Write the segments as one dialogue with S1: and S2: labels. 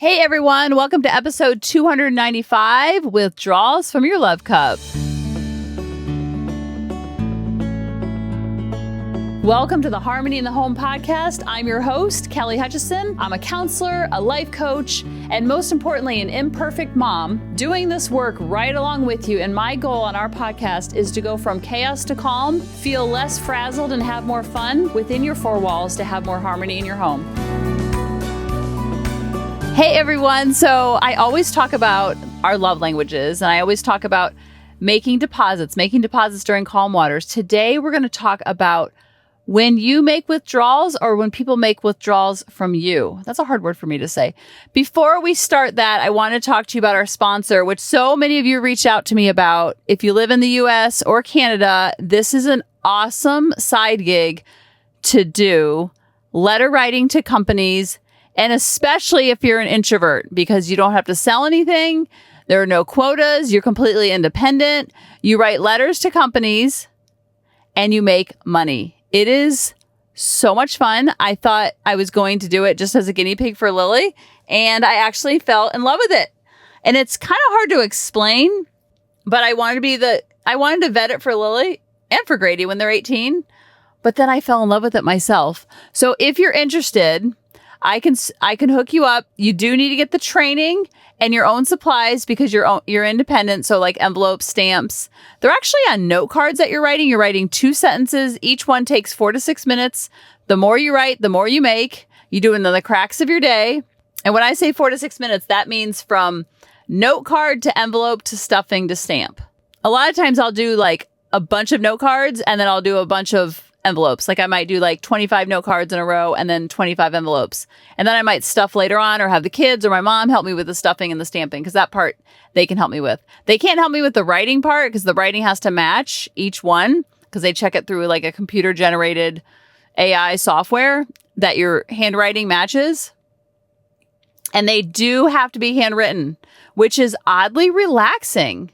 S1: Hey everyone, welcome to episode 295, Withdrawals from Your Love Cup. Welcome to the Harmony in the Home podcast. I'm your host, Kelly Hutchison. I'm a counselor, a life coach, and most importantly, an imperfect mom doing this work right along with you. And my goal on our podcast is to go from chaos to calm, feel less frazzled, and have more fun within your four walls to have more harmony in your home. Hey everyone. So I always talk about our love languages, and I always talk about making deposits during calm waters. Today, we're going to talk about when you make withdrawals or when people make withdrawals from you. That's a hard word for me to say. Before we start that, I want to talk to you about our sponsor, which so many of you reach out to me about. If you live in the US or Canada, this is an awesome side gig to do. Letter writing to companies. And especially if you're an introvert, because you don't have to sell anything. There are no quotas. You're completely independent. You write letters to companies and you make money. It is so much fun. I thought I was going to do it just as a guinea pig for Lily, and I actually fell in love with it. And it's kind of hard to explain, but I wanted to vet it for Lily and for Grady when they're 18, but then I fell in love with it myself. So if you're interested, I can hook you up. You do need to get the training and your own supplies because you're independent. So like envelopes, stamps. They're actually on note cards that you're writing. You're writing 2 sentences. Each one takes 4 to 6 minutes. The more you write, the more you make. You do it in the cracks of your day. And when I say 4 to 6 minutes, that means from note card to envelope to stuffing to stamp. A lot of times I'll do like a bunch of note cards and then I'll do a bunch of envelopes. Like I might do like 25 note cards in a row and then 25 envelopes. And then I might stuff later on or have the kids or my mom help me with the stuffing and the stamping because that part they can help me with. They can't help me with the writing part because the writing has to match each one because they check it through like a computer generated AI software that your handwriting matches. And they do have to be handwritten, which is oddly relaxing.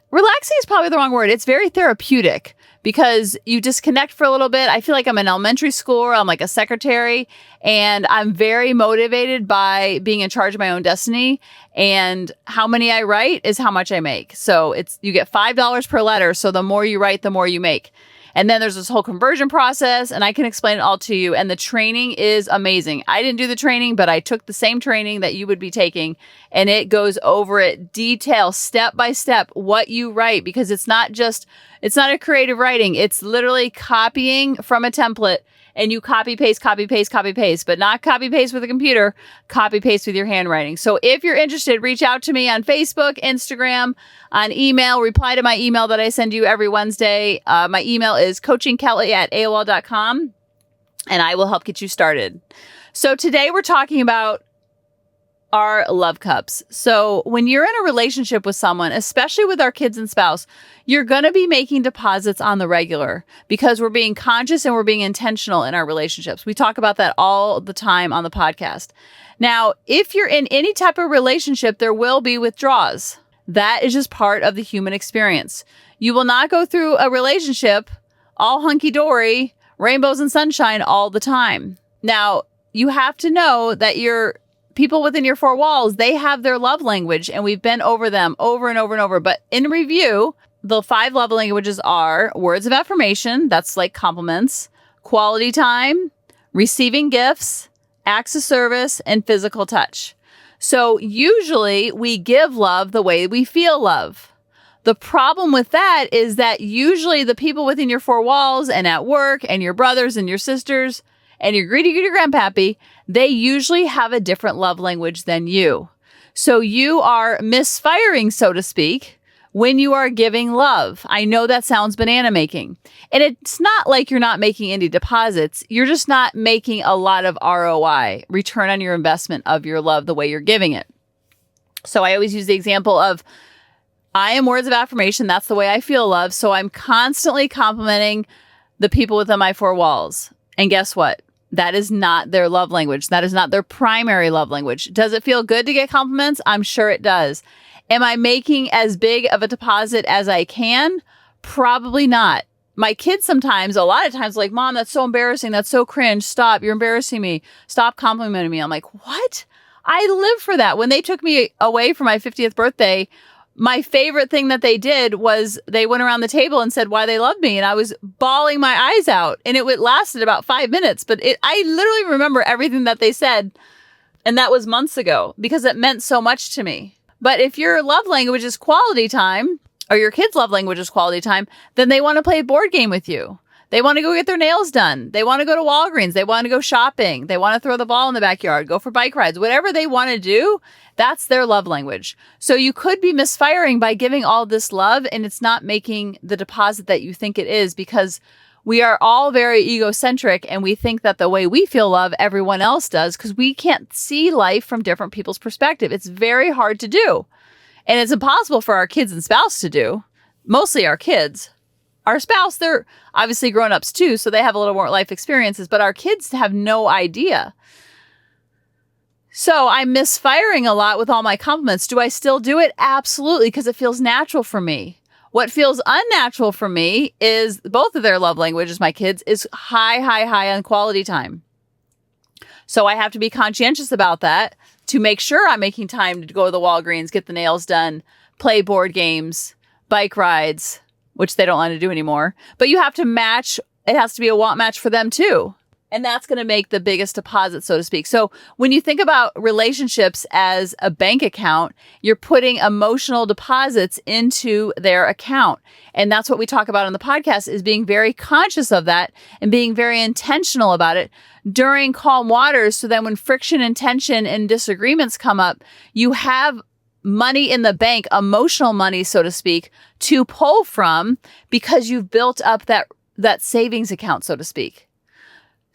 S1: Relaxing is probably the wrong word. It's very therapeutic because you disconnect for a little bit. I feel like I'm in elementary school or I'm like a secretary and I'm very motivated by being in charge of my own destiny. And how many I write is how much I make. So you get $5 per letter. So the more you write, the more you make. And then there's this whole conversion process and I can explain it all to you. And the training is amazing. I didn't do the training, but I took the same training that you would be taking and it goes over it detail, step by step, what you write, because it's not a creative writing. It's literally copying from a template and you copy, paste, but not copy, paste with a computer, copy, paste with your handwriting. So if you're interested, reach out to me on Facebook, Instagram, on email, reply to my email that I send you every Wednesday. My email is coachingkelly@aol.com and I will help get you started. So today we're talking about our love cups. So when you're in a relationship with someone, especially with our kids and spouse, you're going to be making deposits on the regular because we're being conscious and we're being intentional in our relationships. We talk about that all the time on the podcast. Now, if you're in any type of relationship, there will be withdrawals. That is just part of the human experience. You will not go through a relationship all hunky-dory, rainbows and sunshine all the time. Now, you have to know that people within your four walls, they have their love language and we've been over them over and over and over. But in review, the 5 love languages are words of affirmation. That's like compliments, quality time, receiving gifts, acts of service, and physical touch. So usually we give love the way we feel love. The problem with that is that usually the people within your four walls and at work and your brothers and your sisters and your greedy grandpappy, they usually have a different love language than you. So you are misfiring, so to speak, when you are giving love. I know that sounds banana making. And it's not like you're not making any deposits. You're just not making a lot of ROI, return on your investment of your love the way you're giving it. So I always use the example of I am words of affirmation. That's the way I feel love. So I'm constantly complimenting the people within my four walls. And guess what? That is not their love language. That is not their primary love language. Does it feel good to get compliments? I'm sure it does. Am I making as big of a deposit as I can? Probably not. My kids sometimes, a lot of times, like, Mom, that's so embarrassing. That's so cringe. Stop. You're embarrassing me. Stop complimenting me. I'm like, what? I live for that. When they took me away for my 50th birthday, my favorite thing that they did was they went around the table and said why they loved me. And I was bawling my eyes out, and it lasted about 5 minutes, but I literally remember everything that they said. And that was months ago because it meant so much to me. But if your love language is quality time, or your kids' love language is quality time, then they want to play a board game with you. They want to go get their nails done. They want to go to Walgreens. They want to go shopping. They want to throw the ball in the backyard, go for bike rides, whatever they want to do. That's their love language. So you could be misfiring by giving all this love, and it's not making the deposit that you think it is, because we are all very egocentric and we think that the way we feel love, everyone else does, because we can't see life from different people's perspective. It's very hard to do. And it's impossible for our kids and spouse to do. Mostly our kids. Our spouse, they're obviously grown-ups too, so they have a little more life experiences, but our kids have no idea. So I'm misfiring a lot with all my compliments. Do I still do it? Absolutely, because it feels natural for me. What feels unnatural for me is both of their love languages, my kids, is high on quality time. So I have to be conscientious about that to make sure I'm making time to go to the Walgreens, get the nails done, play board games, bike rides, which they don't want to do anymore. But you have to match. It has to be a want match for them too. And that's going to make the biggest deposit, so to speak. So when you think about relationships as a bank account, you're putting emotional deposits into their account. And that's what we talk about on the podcast, is being very conscious of that and being very intentional about it during calm waters. So then when friction and tension and disagreements come up, you have money in the bank, emotional money, so to speak, to pull from, because you've built up that savings account, so to speak.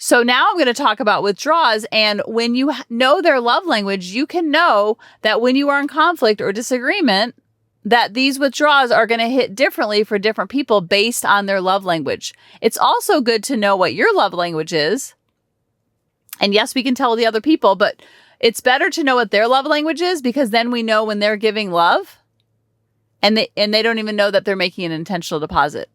S1: So now I'm going to talk about withdrawals. And when you know their love language, you can know that when you are in conflict or disagreement, that these withdrawals are going to hit differently for different people based on their love language. It's also good to know what your love language is. And yes, we can tell the other people, but it's better to know what their love language is, because then we know when they're giving love and they don't even know that they're making an intentional deposit.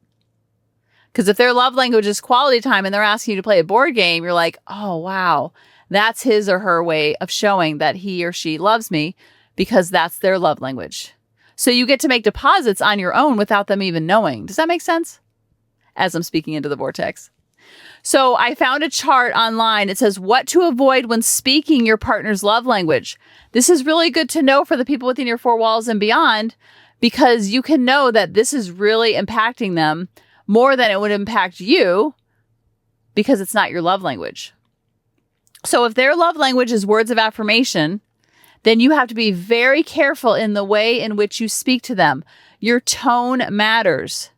S1: Because if their love language is quality time and they're asking you to play a board game, you're like, oh, wow, that's his or her way of showing that he or she loves me, because that's their love language. So you get to make deposits on your own without them even knowing. Does that make sense? As I'm speaking into the vortex. So I found a chart online. It says what to avoid when speaking your partner's love language. This is really good to know for the people within your four walls and beyond, because you can know that this is really impacting them more than it would impact you, because it's not your love language. So if their love language is words of affirmation, then you have to be very careful in the way in which you speak to them. Your tone matters.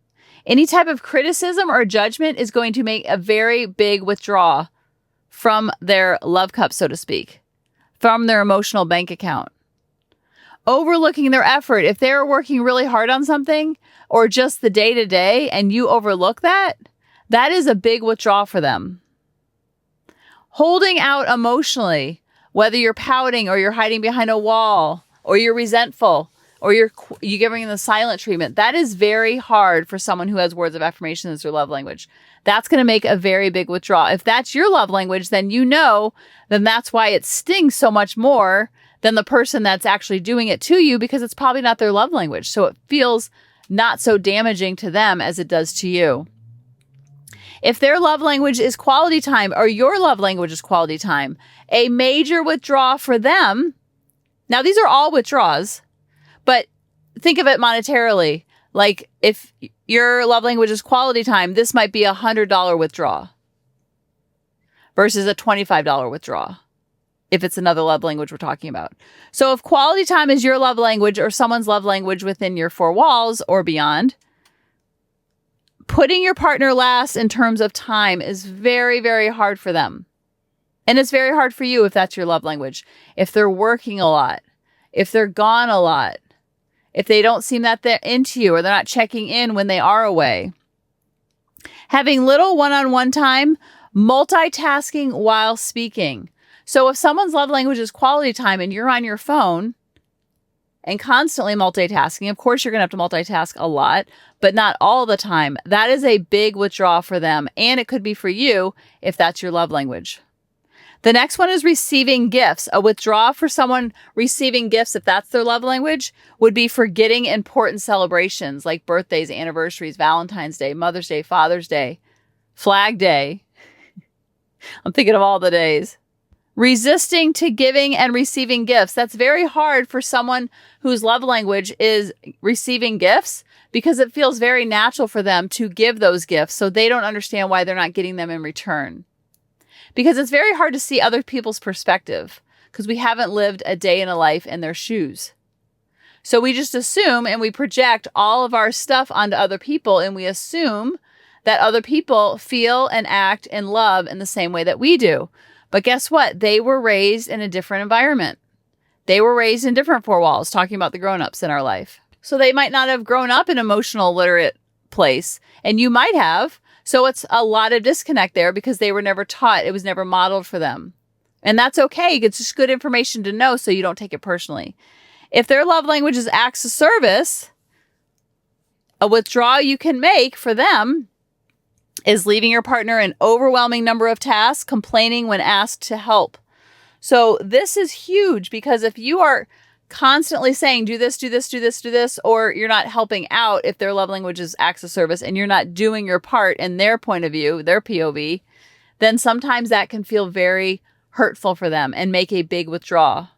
S1: Any type of criticism or judgment is going to make a very big withdrawal from their love cup, so to speak, from their emotional bank account. Overlooking their effort. If they're working really hard on something, or just the day-to-day, and you overlook that, that is a big withdrawal for them. Holding out emotionally, whether you're pouting or you're hiding behind a wall or you're resentful or you're giving them the silent treatment, that is very hard for someone who has words of affirmation as their love language. That's going to make a very big withdrawal. If that's your love language, then then that's why it stings so much more than the person that's actually doing it to you, because it's probably not their love language. So it feels not so damaging to them as it does to you. If their love language is quality time, or your love language is quality time, a major withdrawal for them. Now, these are all withdrawals, but think of it monetarily. Like if your love language is quality time, this might be $100 withdrawal versus a $25 withdrawal, if it's another love language we're talking about. So if quality time is your love language or someone's love language within your four walls or beyond, putting your partner last in terms of time is very, very hard for them. And it's very hard for you if that's your love language. If they're working a lot, if they're gone a lot, if they don't seem that they're into you or they're not checking in when they are away. Having little one-on-one time, multitasking while speaking. So if someone's love language is quality time and you're on your phone and constantly multitasking, of course you're going to have to multitask a lot, but not all the time. That is a big withdrawal for them. And it could be for you if that's your love language. The next one is receiving gifts. A withdrawal for someone receiving gifts, if that's their love language, would be forgetting important celebrations like birthdays, anniversaries, Valentine's Day, Mother's Day, Father's Day, Flag Day. I'm thinking of all the days. Resisting to giving and receiving gifts. That's very hard for someone whose love language is receiving gifts because it feels very natural for them to give those gifts. So they don't understand why they're not getting them in return. Because it's very hard to see other people's perspective because we haven't lived a day in a life in their shoes. So we just assume and we project all of our stuff onto other people, and we assume that other people feel and act and love in the same way that we do. But guess what? They were raised in a different environment. They were raised in different four walls, talking about the grown-ups in our life. So they might not have grown up in an emotional literate place, and you might have. So it's a lot of disconnect there because they were never taught. It was never modeled for them. And that's okay. It's just good information to know so you don't take it personally. If their love language is acts of service, a withdrawal you can make for them is leaving your partner an overwhelming number of tasks, complaining when asked to help. So this is huge because if you are constantly saying, do this, do this, do this, do this, or you're not helping out if their love language is acts of service and you're not doing your part in their point of view, their POV, then sometimes that can feel very hurtful for them and make a big withdrawal.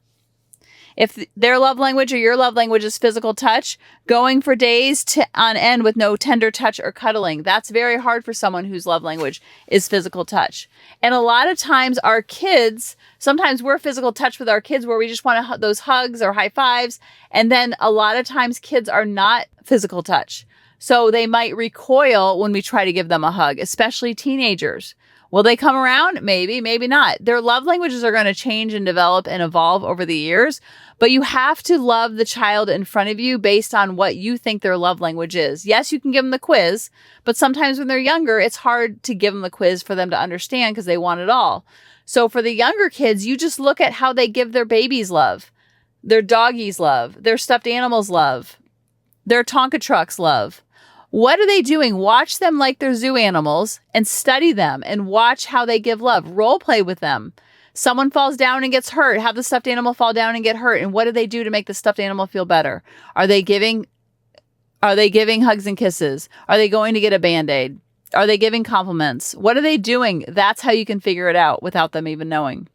S1: If their love language or your love language is physical touch, going for days on end with no tender touch or cuddling, that's very hard for someone whose love language is physical touch. And a lot of times our kids, sometimes we're physical touch with our kids where we just want those hugs or high fives. And then a lot of times kids are not physical touch. So they might recoil when we try to give them a hug, especially teenagers. Will they come around? Maybe, maybe not. Their love languages are going to change and develop and evolve over the years, but you have to love the child in front of you based on what you think their love language is. Yes, you can give them the quiz, but sometimes when they're younger, it's hard to give them the quiz for them to understand because they want it all. So for the younger kids, you just look at how they give their babies love, their doggies love, their stuffed animals love, their Tonka trucks love. What are they doing? Watch them like they're zoo animals and study them and watch how they give love. Role play with them. Someone falls down and gets hurt. Have the stuffed animal fall down and get hurt. And what do they do to make the stuffed animal feel better? Are they giving hugs and kisses? Are they going to get a Band-Aid? Are they giving compliments? What are they doing? That's how you can figure it out without them even knowing.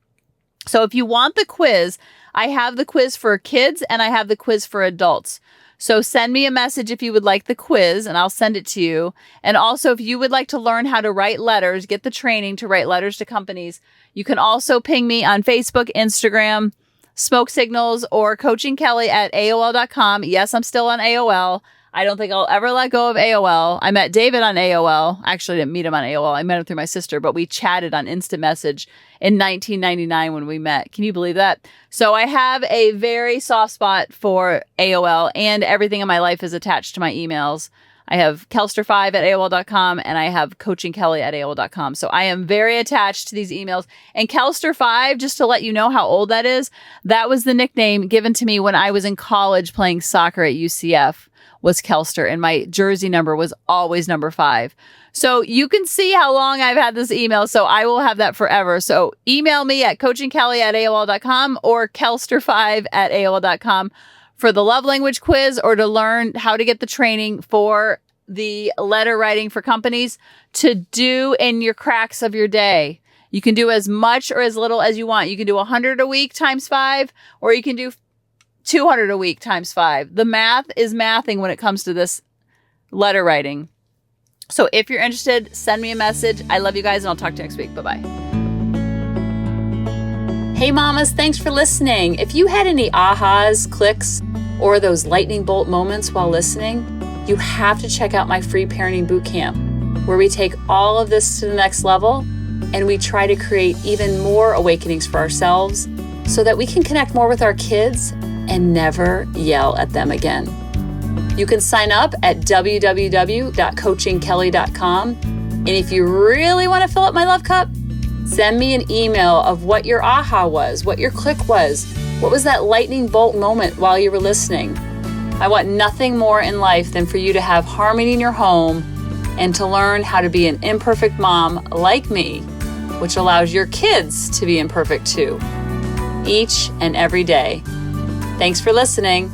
S1: So if you want the quiz, I have the quiz for kids and I have the quiz for adults. So send me a message if you would like the quiz and I'll send it to you. And also if you would like to learn how to write letters, get the training to write letters to companies, you can also ping me on Facebook, Instagram, Smoke Signals, or coachingkelly@aol.com. Yes, I'm still on AOL. I don't think I'll ever let go of AOL. I met David on AOL. Actually, I didn't meet him on AOL. I met him through my sister, but we chatted on Instant Message in 1999 when we met. Can you believe that? So I have a very soft spot for AOL, and everything in my life is attached to my emails. I have kelster5@aol.com and I have coachingkelly@aol.com. So I am very attached to these emails. And Kelster5, just to let you know how old that is, that was the nickname given to me when I was in college playing soccer at UCF. Was Kelster, and my jersey number was always number 5. So you can see how long I've had this email. So I will have that forever. So email me at coachingkelly@aol.com or kelster5@aol.com for the love language quiz or to learn how to get the training for the letter writing for companies to do in your cracks of your day. You can do as much or as little as you want. You can do 100 a week times 5, or you can do 200 a week times 5. The math is mathing when it comes to this letter writing. So if you're interested, send me a message. I love you guys and I'll talk to you next week. Bye-bye. Hey mamas, thanks for listening. If you had any ahas, clicks, or those lightning bolt moments while listening, you have to check out my free parenting bootcamp, where we take all of this to the next level and we try to create even more awakenings for ourselves so that we can connect more with our kids and never yell at them again. You can sign up at www.coachingkelly.com. And if you really want to fill up my love cup, send me an email of what your aha was, what your click was, what was that lightning bolt moment while you were listening. I want nothing more in life than for you to have harmony in your home and to learn how to be an imperfect mom like me which allows your kids to be imperfect too, each and every day. Thanks for listening.